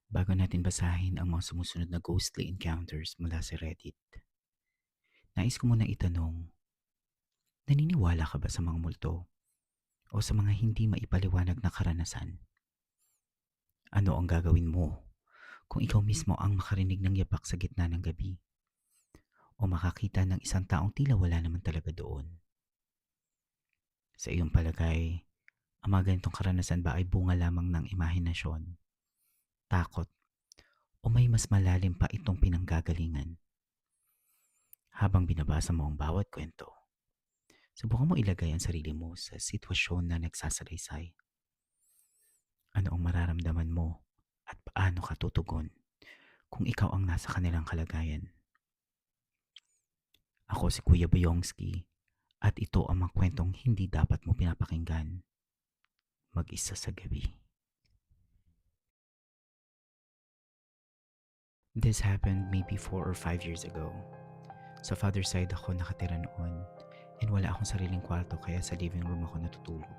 Bago natin basahin ang mga sumusunod na ghostly encounters mula sa Reddit, nais ko muna itanong, naniniwala ka ba sa mga multo o sa mga hindi maipaliwanag na karanasan? Ano ang gagawin mo kung ikaw mismo ang makarinig ng yapak sa gitna ng gabi o makakita ng isang taong tila wala naman talaga doon? Sa iyong palagay, ang mga ganitong karanasan ba ay bunga lamang ng imahinasyon, takot, o may mas malalim pa itong pinanggagalingan? Habang binabasa mo ang bawat kwento, subukan mo ilagay ang sarili mo sa sitwasyon na nagsasalaysay. Ano ang mararamdaman mo at paano ka tutugon kung ikaw ang nasa kanilang kalagayan? Ako si Kuya Boyongski at ito ang mga kwentong hindi dapat mo pinapakinggan mag-isa sa gabi. This happened maybe 4 or 5 years ago. Sa father's side ako nakatira noon and wala akong sariling kwarto kaya sa living room ako natutulog.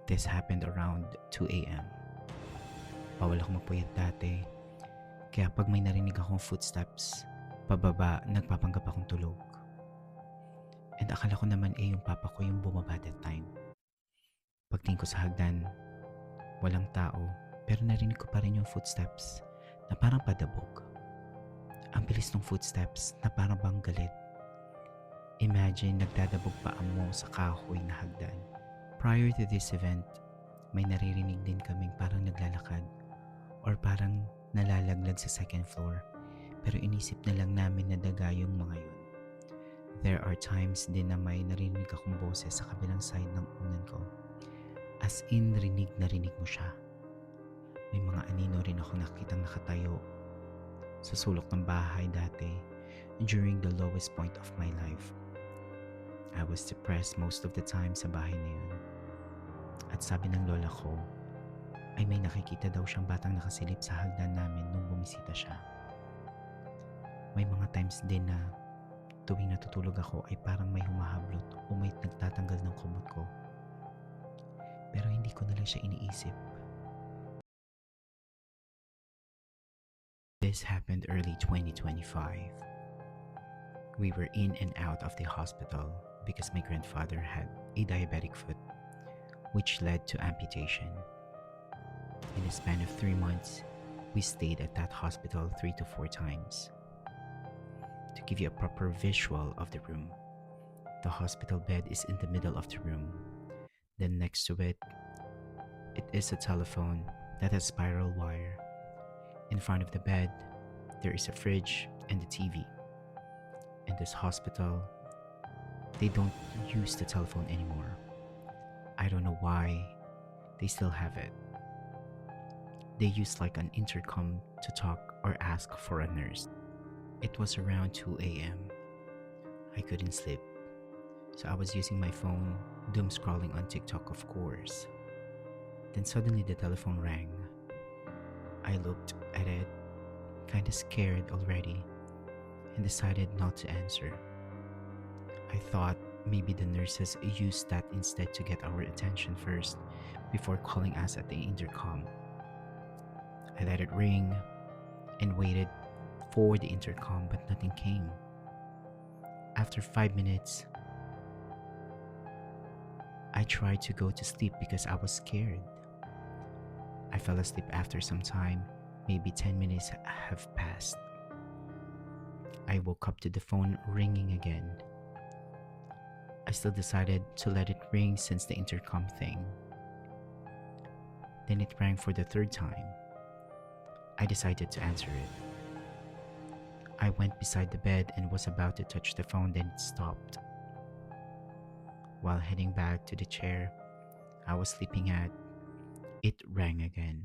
This happened around 2 a.m. Bawal ako magpuyat dati, kaya pag may narinig akong footsteps, pababa, nagpapanggap akong tulog. And akala ko naman yung papa ko yung bumaba that time. Pagtingin ko sa hagdan, walang tao, pero narinig ko pa rin yung footsteps na parang padabog. Ang bilis ng footsteps na parang bang galit. Imagine nagdadabog pa mo sa kahoy na hagdan. Prior to this event, may naririnig din kaming parang naglalakad or parang nalalaglag sa second floor, pero inisip na lang namin na daga yung mga yun. There are times din na may narinig akong boses sa kabilang side ng unan ko. As in, rinig na rinig mo siya. May mga anino rin ako nakitang nakatayo sa sulok ng bahay dati during the lowest point of my life. I was depressed most of the time sa bahay na yun. At sabi ng lola ko, ay may nakikita daw siyang batang nakasilip sa hagdan namin nung bumisita siya. May mga times din na tuwing natutulog ako ay parang may humahablot o may nagtatanggal ng kumot ko. Pero hindi ko na lang siya iniisip. This happened early 2025. We were in and out of the hospital because my grandfather had a diabetic foot, which led to amputation. In a span of 3 months, we stayed at that hospital 3 to 4 times. To give you a proper visual of the room, the hospital bed is in the middle of the room. Then next to it is a telephone that has spiral wire. In front of the bed, there is a fridge and a TV. In this hospital, they don't use the telephone anymore. I don't know why they still have it. They use like an intercom to talk or ask for a nurse. It was around 2 a.m. I couldn't sleep, so I was using my phone, doom scrolling on TikTok of course. Then suddenly the telephone rang. I looked at it, kinda scared already, and decided not to answer. I thought maybe the nurses used that instead to get our attention first before calling us at the intercom. I let it ring and waited for the intercom, but nothing came. After 5 minutes, I tried to go to sleep because I was scared. I fell asleep after some time, maybe 10 minutes have passed. I woke up to the phone ringing again. I still decided to let it ring since the intercom thing. Then it rang for the third time. I decided to answer it. I went beside the bed and was about to touch the phone, then it stopped. While heading back to the chair I was sleeping at, it rang again.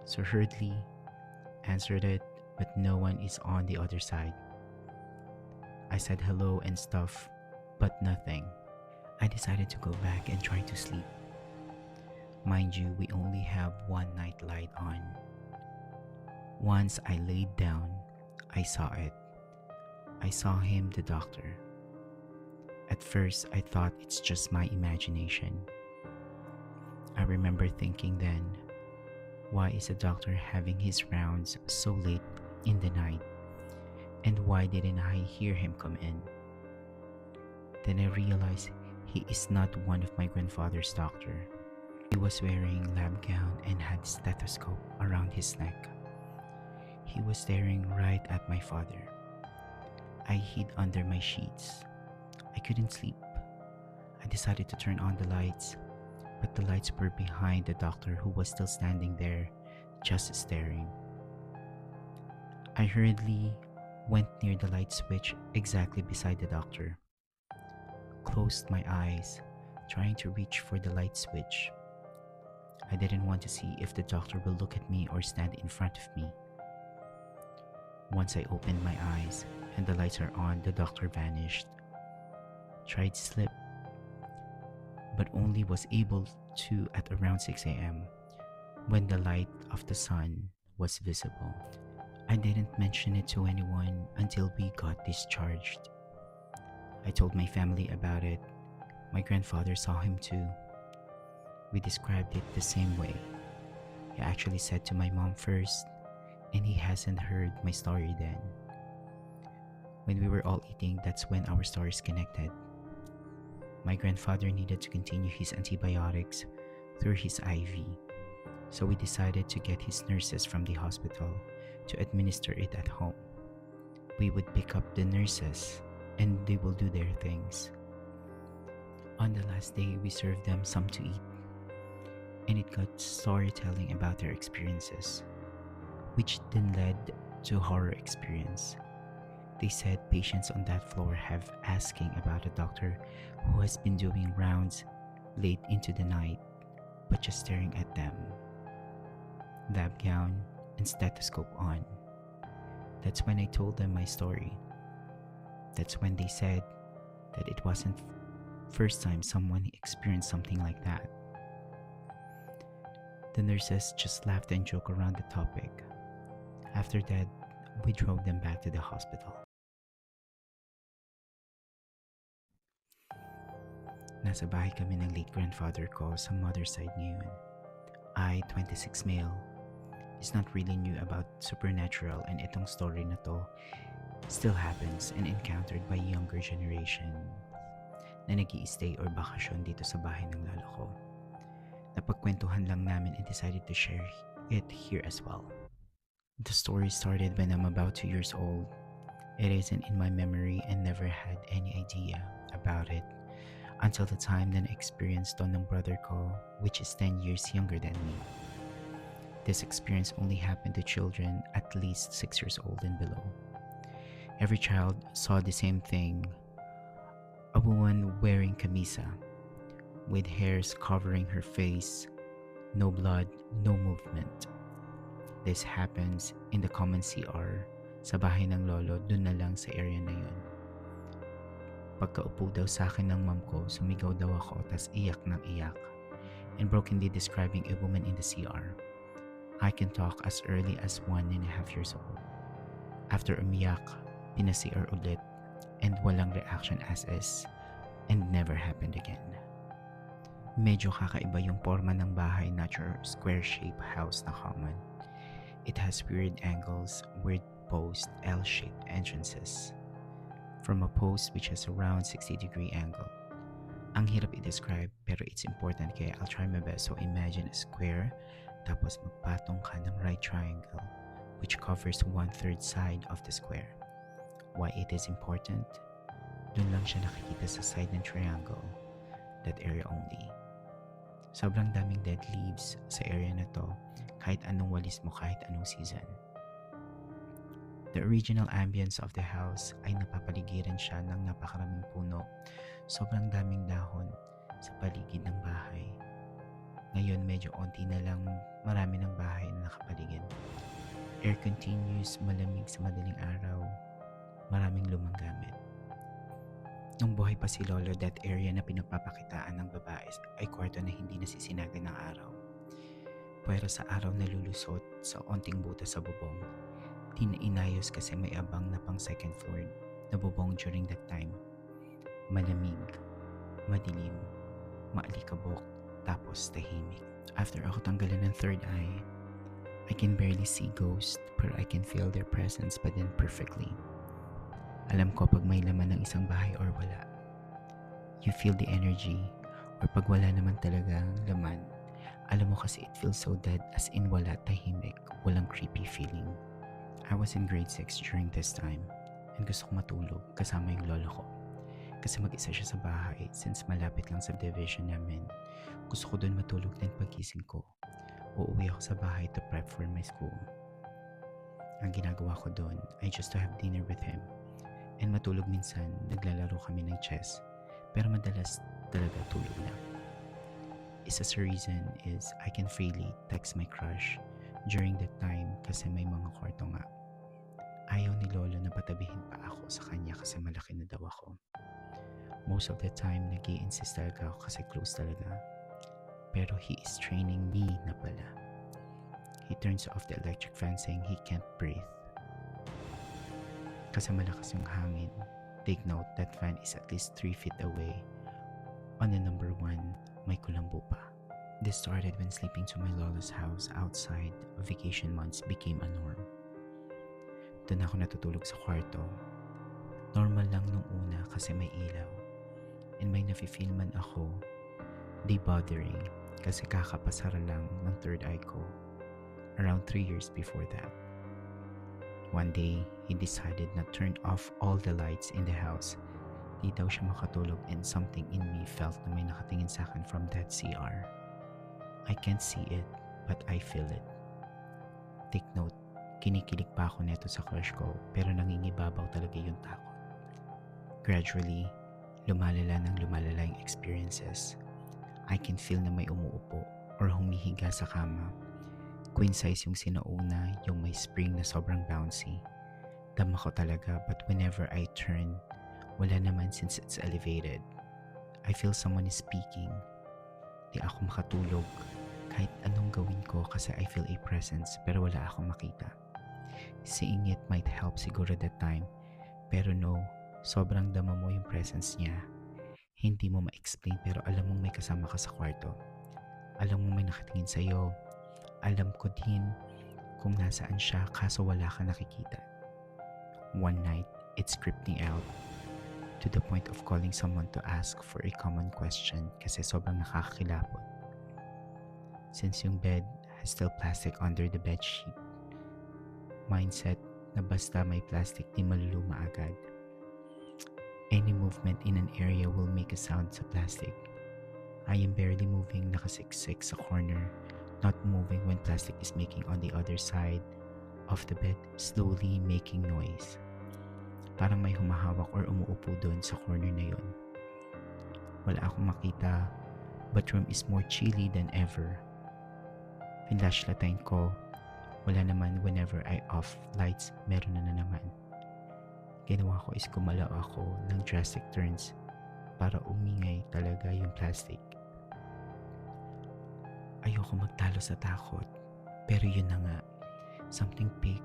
So hurriedly answered it, but no one is on the other side. I said hello and stuff, but nothing. I decided to go back and try to sleep. Mind you, we only have one night light on. Once I laid down, I saw it. I saw him, the doctor. At first, I thought it's just my imagination. I remember thinking then, Why is the doctor having his rounds so late in the night? And why didn't I hear him come in? Then I realized he is not one of my grandfather's doctor. He was wearing lab gown and had stethoscope around his neck. He was staring right at my father. I hid under my sheets. I couldn't sleep. I decided to turn on the lights, but the lights were behind the doctor who was still standing there, just staring. I hurriedly went near the light switch exactly beside the doctor. Closed my eyes, trying to reach for the light switch. I didn't want to see if the doctor will look at me or stand in front of me. Once I opened my eyes and the lights are on, the doctor vanished. Tried to sleep, but only was able to at around 6 a.m. when the light of the sun was visible. I didn't mention it to anyone until we got discharged. I told my family about it. My grandfather saw him too. We described it the same way. He actually said to my mom first, and he hasn't heard my story then. When we were all eating, that's when our stories connected. My grandfather needed to continue his antibiotics through his IV, so we decided to get his nurses from the hospital to administer it at home. We would pick up the nurses and they will do their things. On the last day, we served them some to eat, and it got storytelling about their experiences, which then led to horror experience. They said patients on that floor have asking about a doctor who has been doing rounds late into the night, but just staring at them. Lab gown and stethoscope on. That's when I told them my story. That's when they said that it wasn't first time someone experienced something like that. The nurses just laughed and joked around the topic. After that, we drove them back to the hospital. Nasa bahay kami ng late grandfather ko sa mother's side ngayon. I, 26 male, is not really new about supernatural, and itong story na to still happens and encountered by younger generation na nag-i-stay or bakasyon dito sa bahay ng lolo ko. Napagkwentuhan lang namin and decided to share it here as well. The story started when I'm about 2 years old. It isn't in my memory and never had any idea about it until the time that I experienced to ng brother ko, which is 10 years younger than me. This experience only happened to children at least 6 years old and below. Every child saw the same thing. A woman wearing camisa, with hairs covering her face, no blood, no movement. This happens in the common CR sa bahay ng lolo, dun na lang sa area na yun. Pagkaupo daw sa akin ng mom ko, sumigaw daw ako tas iyak ng iyak and brokenly describing a woman in the CR. I can talk as early as 1.5 years old. After umiyak, pina-CR ulit and walang reaction as is and never happened again. Medyo kakaiba yung forma ng bahay, not your square-shaped house na common. It has weird angles, weird post, L-shaped entrances. From a post which has around 60-degree angle. Ang hirap i-describe pero it's important kaya I'll try my best. So imagine a square tapos magpatong ka ng right triangle which covers 1/3 side of the square. Why it is important? Doon lang siya nakikita sa side ng triangle, that area only. Sobrang daming dead leaves sa area na to kahit anong walis mo, kahit anong season. The original ambience of the house ay napapaligiran siya ng napakaraming puno. Sobrang daming dahon sa paligid ng bahay. Ngayon medyo onti na lang marami ng bahay na nakapaligid. Air continuous, malamig sa madaling araw, maraming lumang gamit. Nung buhay pa si Lolo, that area na pinagpapakitaan ng babae ay kwarto na hindi nasisinaga ng araw. Pero sa araw na lulusot sa onting butas sa bubong, di na inayos kasi may abang na pang second floor na bubong during that time. Malamig, madilim, maalikabok, tapos tahimik. After ako tanggalan ng third eye, I can barely see ghosts, pero I can feel their presence pa din perfectly. Alam ko pag may laman ng isang bahay or wala. You feel the energy, or pag wala naman talaga laman, alam mo kasi it feels so dead, as in wala, tahimik, walang creepy feeling. I was in grade 6 during this time, and gusto ko matulog kasama yung lolo ko. Kasi mag-isa siya sa bahay, since malapit lang sa division namin. Gusto ko doon matulog, din pagising ko. Uuwi ako sa bahay to prep for my school. Ang ginagawa ko doon ay just to have dinner with him. And matulog minsan, naglalaro kami ng chess. Pero madalas talaga tulog lang. Isa sa reason is I can freely text my crush during that time kasi may mga kwarto nga. Ayaw ni Lolo na patabihin pa ako sa kanya kasi malaki na daw ako. Most of the time, nag-i-insist talaga ako kasi close talaga. Pero he is training me na pala. He turns off the electric fan saying he can't breathe. Kasi malakas yung hangin. Take note, that fan is at least 3 feet away. On the number 1, may kulambo pa. This started when sleeping to my lola's house outside vacation months became a norm. Doon ako natutulog sa kwarto. Normal lang nung una kasi may ilaw. And may nafe-feel man ako, di bothering kasi kakapasara lang ng third eye ko. Around 3 years before that. One day, he decided na turn off all the lights in the house. Di daw siya makatulog and something in me felt na may nakatingin sa akin from that CR. I can't see it, but I feel it. Take note, kinikilig pa ako neto sa crush ko pero nangingibabaw talaga yung takot. Gradually, lumalala yung experiences. I can feel na may umuupo or humihiga sa kama. Queen size yung sinauna, yung may spring na sobrang bouncy. Dama ko talaga but whenever I turn, wala naman since it's elevated. I feel someone is speaking. Di ako makatulog kahit anong gawin ko kasi I feel a presence pero wala akong makita. Seeing it might help siguro that time pero no, sobrang dama mo yung presence niya. Hindi mo ma-explain pero alam mong may kasama ka sa kwarto. Alam mong may nakatingin sa'yo. Alam ko din kung nasaan siya kaso wala ka nakikita. One night, it creeped me out to the point of calling someone to ask for a common question kasi sobrang nakakakilapot. Since yung bed has still plastic under the bed sheet, mindset na basta may plastic di maluluma agad. Any movement in an area will make a sound sa plastic. I am barely moving, nakasiksik sa corner, not moving when plastic is making on the other side of the bed, slowly making noise. Parang may humahawak or umuupo doon sa corner na yun. Wala akong makita, but room is more chilly than ever. Pinlashlatayin ko, wala naman. Whenever I off lights, meron na naman. Ginawa ko is gumalaw ako ng drastic turns para umingay talaga yung plastic. Ayoko magtalo sa takot, pero yun na nga. Something pink,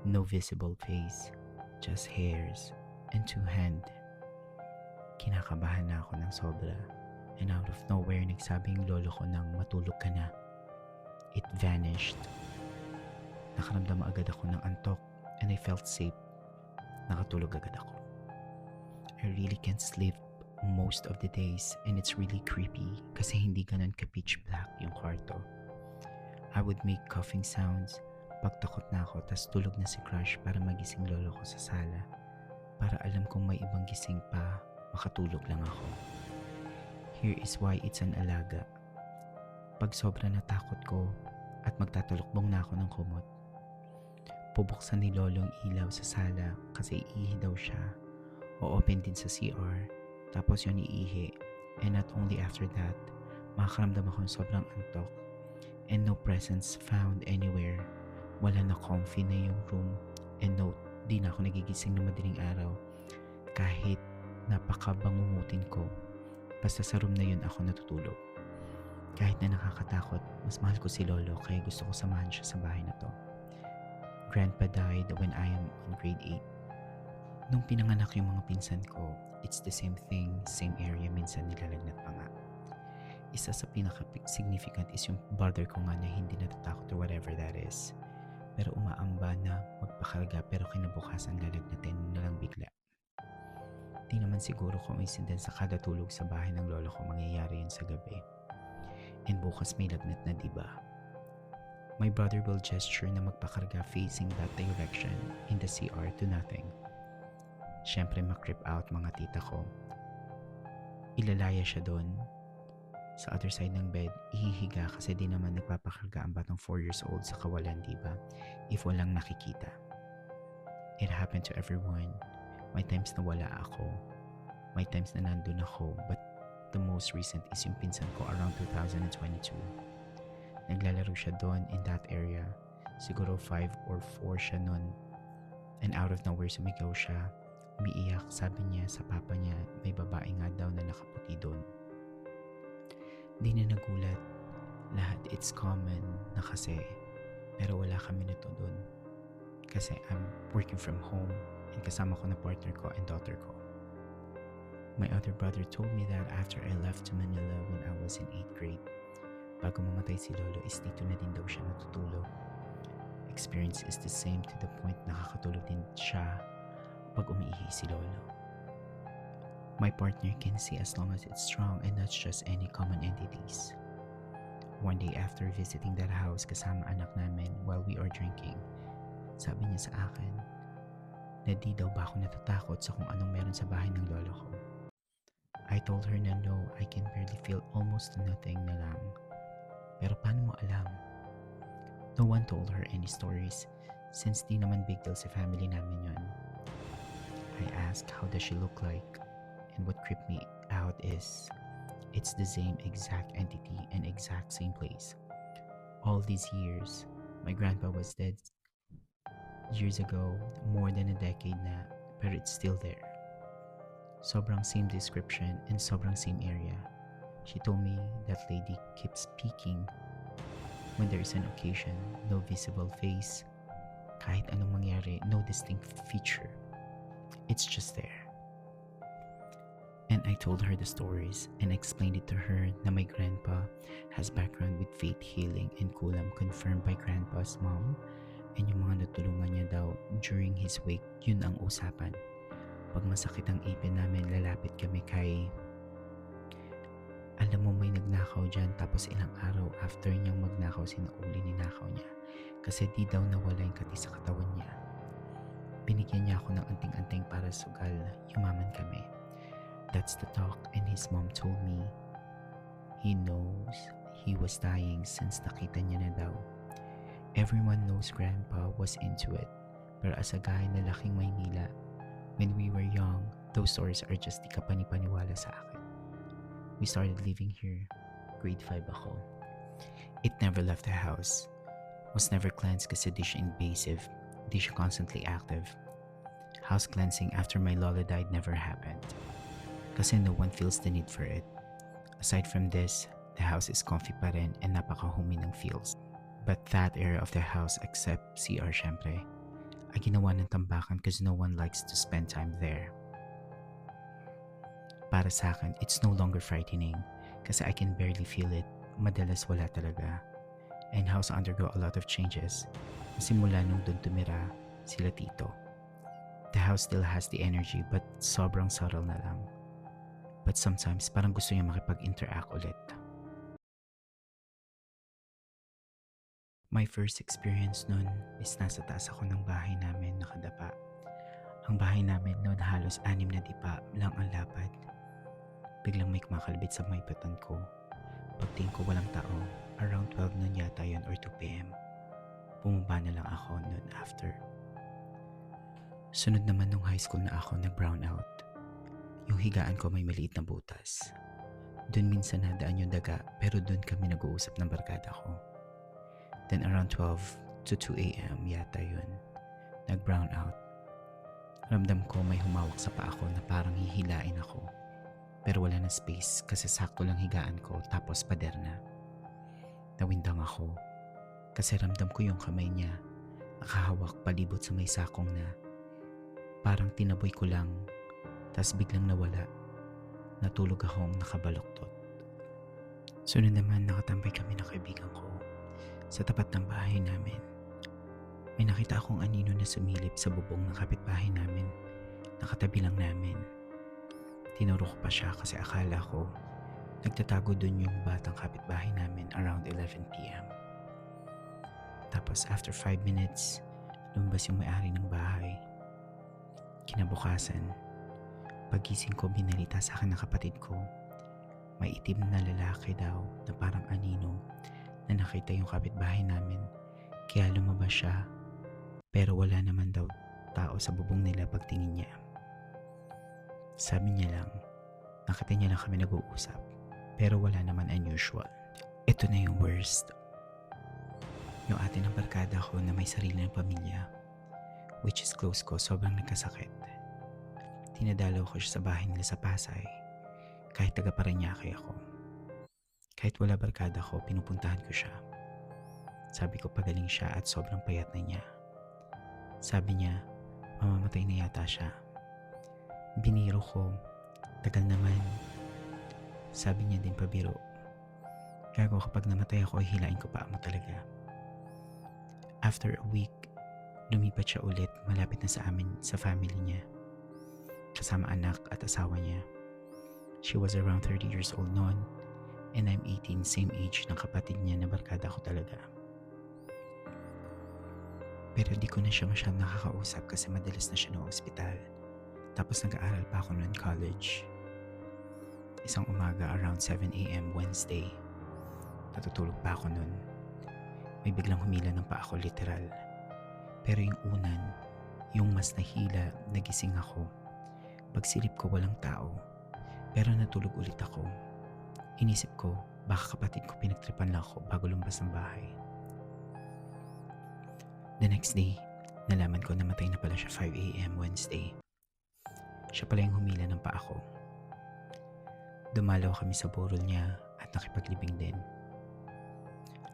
no visible face, just hairs and 2 hands. Kinakabahan na ako ng sobra, and out of nowhere nagsabi yung lolo ko nang matulog ka na. It vanished. Nakaramdam agad ako ng antok and I felt safe. Nakatulog agad ako. I really can't sleep most of the days and it's really creepy kasi hindi ganun ka-pitch black yung kwarto. I would make coughing sounds pag takot na ako tas tulog na si crush para magising lolo ko sa sala para alam kong may ibang gising pa, makatulog lang ako. Here is why it's an alaga. Pag sobra natakot ko at magtatulukbong na ako ng kumot, pubuksan ni lolo ang ilaw sa sala kasi iihi daw siya o open din sa CR. Tapos yun iihi. And not only after that, makakaramdam ako ng sobrang antok and no presence found anywhere. Wala na comfy na yung room and no, di na ako nagigising ng madaling araw kahit napakabangungutin ko. Basta sa room na yun ako natutulog. Kahit na nakakatakot, mas mahal ko si lolo kaya gusto ko samahan siya sa bahay na to. Grandpa died when I am on grade 8. Nung pinanganak yung mga pinsan ko, it's the same thing, same area, minsan nilalagnat pa nga. Isa sa pinaka-significant is yung brother ko nga na hindi natatakot or whatever that is. umaamba na magpakarga pero kinabukasan lalagnatin na lang bigla. Di naman siguro coincidence sa kada tulog sa bahay ng lolo ko mangyayari yun sa gabi. And bukas may lagnat na diba? My brother will gesture na magpakarga facing that direction in the CR to nothing. Siyempre makrip out mga tita ko. Ilalaya siya doon. Sa other side ng bed, ihihiga kasi di naman nagpapakarga ang batang 4 years old sa kawalan, diba? If walang nakikita. It happened to everyone. May times na wala ako. May times na nandun ako. But the most recent is yung pinsan ko around 2022. Naglalaro siya doon in that area. Siguro 5 or 4 siya noon. And out of nowhere sumigaw siya. Umiiyak, sabi niya sa papa niya may babae nga daw na nakaputi doon. Di na nagulat. Lahat it's common na kasi. Pero wala kami nito doon. Kasi I'm working from home and kasama ko na partner ko and daughter ko. My other brother told me that after I left to Manila when I was in 8th grade, bago mamatay si Lolo is dito na din daw siya natutulog. Experience is the same to the point nakakatulog din siya pag umiihi si Lolo. My partner can see as long as it's strong and not just any common entities. One day after visiting that house kasama anak namin while we are drinking, sabi niya sa akin na di daw ba ako natatakot sa kung anong meron sa bahay ng lolo ko. I told her na no, I can barely feel almost nothing na lang. Pero paano mo alam? No one told her any stories since di naman big deal sa family namin yon. I asked how does she look like, and what creeped me out is it's the same exact entity and exact same place. All these years, my grandpa was dead years ago, more than a decade na, pero it's still there. Sobrang same description and sobrang same area. She told me that lady keeps speaking when there is an occasion, no visible face, kahit anong mangyari, no distinct feature. It's just there. And I told her the stories and explained it to her na my grandpa has background with faith healing and kulam confirmed by grandpa's mom, and yung mga natulungan niya daw during his wake, yun ang usapan. Pag masakit ang ipin namin, lalapit kami kay alam mo may nagnakaw dyan, tapos ilang araw after niyang magnakaw sinauli ninakaw niya kasi di daw nawala yung kati sa katawan niya. Binigyan niya ako ng anting-anting para sugal, yumaman kami. That's the talk, and his mom told me he knows he was dying since nakita niya na daw. Everyone knows grandpa was into it, pero as a guy na laking Maynila, when we were young, those stories are just di ka panipaniwala sa akin. We started living here, grade 5 ako. It never left the house, was never cleansed kasi di siya invasive, di siya constantly active. House cleansing after my lola died never happened. Kasi no one feels the need for it. Aside from this, the house is comfy pa rin and napaka-homey ng feels. But that area of the house except CR syempre, ay ginawa ng tambakan because no one likes to spend time there. Para sa akin, it's no longer frightening kasi I can barely feel it. Madalas wala talaga. And house undergo a lot of changes. Simula nung dun tumira sila tito. The house still has the energy but sobrang subtle na lang. But sometimes parang gusto niya makipag-interact ulit. My first experience nun is nasa taas ako ng bahay namin nakadapa. Ang bahay namin nun halos 6 na dipa lang ang lapad. Biglang may kumakalbit sa may patan ko. Pagtingin ko walang tao, around 12 nun yata yun or 2 p.m. Bumaba na lang ako nun after. Sunod naman nung high school na ako nag-brown out. Yung higaan ko may maliit na butas. Doon minsan nadaan yung daga pero doon kami nag-uusap ng barkada ko. Then around 12 to 2 a.m. yata yun. Nag-brown out. Ramdam ko may humawak sa paa ko na parang hihilain ako. Pero wala na space kasi sakto lang higaan ko tapos pader na. Nawindang ako kasi ramdam ko yung kamay niya nakahawak palibot sa may sakong na parang tinaboy ko lang. Tas biglang nawala. Natulog akong nakabaloktot. Sunod naman nakatambay kami ng kaibigan ko sa tapat ng bahay namin. May nakita akong anino na sumilip sa bubong ng kapitbahay namin. Nakatabi lang namin. Tinuro ko pa siya kasi akala ko nagtatago dun yung batang kapitbahay namin around 11 p.m. Tapos after 5 minutes, lumabas yung may-ari ng bahay. Kinabukasan, pagising ko binalita sa akin ng kapatid ko, may itim na lalaki daw na parang anino na nakita yung kapitbahay namin. Kaya lumabas siya, pero wala naman daw tao sa bubong nila pagtingin niya. Sabi niya lang, nakita niya lang kami nag-uusap, pero wala naman unusual. Ito na yung worst. Yung ate ng barkada ko na may sarili ng pamilya, which is close ko, sobrang nagkasakit. Tinadalaw ko siya sa bahay nila sa Pasay, kahit taga Parañaque ako. Kahit wala barkada ko, pinupuntahan ko siya. Sabi ko pagaling siya at sobrang payat na niya. Sabi niya, mamamatay na yata siya. Biniro ko, tagal naman. Sabi niya din pabiro, gago kapag namatay ako, hilain ko pa mo talaga. After a week, lumipat siya ulit malapit na sa amin, sa family niya. Kasama anak at asawa niya. She was around 30 years old noon, and I'm 18, same age ng kapatid niya na barkada ko talaga. Pero di ko na siya masyadong nakakausap kasi madalas na siya na ospital. Tapos nag-aaral pa ako noon college. Isang umaga around 7 a.m. Wednesday, natutulog pa ako noon. May biglang humila ng paa ko literal. Pero yung unan, yung mas nahila, nagising ako. Pagsilip ko walang tao, pero natulog ulit ako. Inisip ko, baka kapatid ko pinagtripan lang ako bago lumabas ng bahay. The next day, nalaman ko namatay na pala siya 5 a.m. Wednesday. Siya pala yung humila ng paa ko. Dumalaw kami sa burol niya at nakipaglibing din.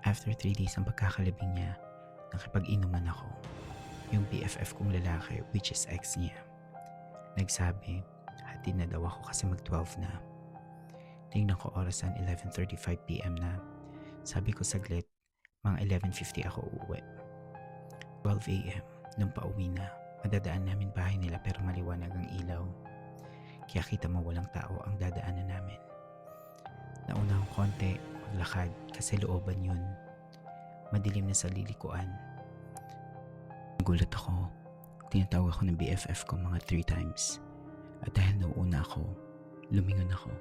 After 3 days ng pagkakalibing niya, nakipag-inuman ako. Yung BFF kong lalaki, which is ex niya. Nagsabi, hatid na daw ako kasi mag-12 na. Tingnan ko orasan 11:35 p.m. na. Sabi ko saglit, mga 11:50 ako uuwi. 12 a.m. nung pauwi na, madadaan namin bahay nila pero maliwanag ang ilaw. Kaya kita mo walang tao ang dadaanan namin. Nauna akong konti, maglakad kasi looban yun. Madilim na sa lilikuan. Nagulat ako. Tinatawag ako ng BFF ko mga 3 times. At dahil nauuna ako, lumingon ako.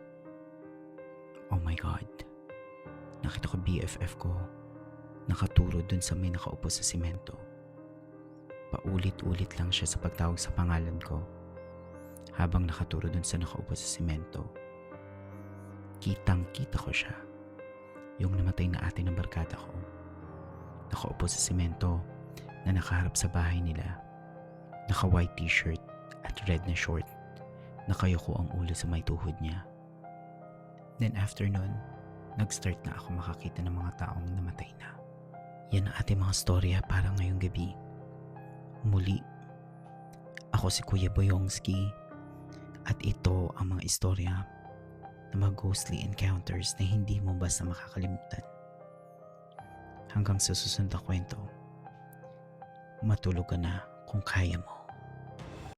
Oh my God. Nakita ko BFF ko nakaturo dun sa may nakaupo sa simento. Paulit-ulit lang siya sa pagtawag sa pangalan ko habang nakaturo dun sa nakaupo sa simento. Kitang-kita ko siya. Yung namatay na ate ng barkada ko. Nakaupo sa simento na nakaharap sa bahay nila. Naka-white t-shirt at red na short. Nakayuko ang ulo sa may tuhod niya. Then after nun, nag-start na ako makakita ng mga taong namatay na. Yan ang ating mga storya para ngayong gabi. Muli, ako si Kuya Boyongski at ito ang mga istorya ng mga ghostly encounters na hindi mo basta makakalimutan. Hanggang sa susunod na kwento, matulog ka na kung kaya mo.